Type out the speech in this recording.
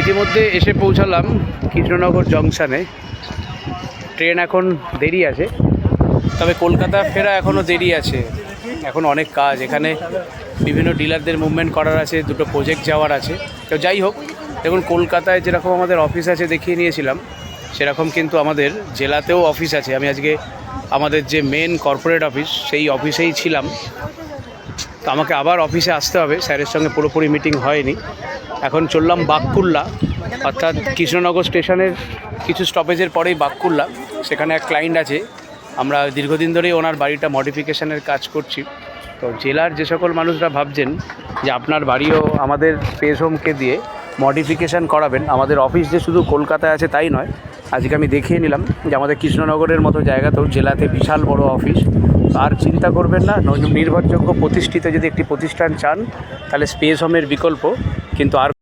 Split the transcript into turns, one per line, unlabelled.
ইতিমধ্যে এসে পৌঁছালাম কৃষ্ণনগর জংশনে। ট্রেন এখন দেরি আছে, তবে কলকাতা ফেরা এখনও দেরি আছে। এখন অনেক কাজ এখানে, বিভিন্ন ডিলারদের মুভমেন্ট করার আছে, দুটো প্রজেক্ট যাওয়ার আছে। তো যাই হোক, দেখুন কলকাতায় যেরকম আমাদের অফিস আছে দেখিয়ে নিয়েছিলাম, সেরকম কিন্তু আমাদের জেলাতেও অফিস আছে। আমি আজকে আমাদের যে মেন কর্পোরেট অফিস সেই অফিসেই ছিলাম। তো আমাকে আবার অফিসে আসতে হবে, স্যারের সঙ্গে পুরোপুরি মিটিং হয়নি। এখন চললাম বাককুল্লা, অর্থাৎ কৃষ্ণনগর স্টেশনের কিছু স্টপেজের পরেই বাককুল্লা। সেখানে এক ক্লায়েন্ট আছে, আমরা দীর্ঘদিন ধরেই ওনার বাড়িটা মডিফিকেশানের কাজ করছি। তো জেলার যে সকল মানুষরা ভাবছেন যে আপনার বাড়িও আমাদের স্পেস হোমকে দিয়ে মডিফিকেশান করাবেন, আমাদের অফিস যে শুধু কলকাতায় আছে তাই নয়। আজকে আমি দেখিয়ে নিলাম যে আমাদের কৃষ্ণনগরের মতো জায়গাতেও জেলাতে বিশাল বড় অফিস। আর চিন্তা করবেন না, নির্ভরযোগ্য প্রতিষ্ঠিত যদি একটি প্রতিষ্ঠান চান, তাহলে স্পেস হোমের বিকল্প কিন্তু আর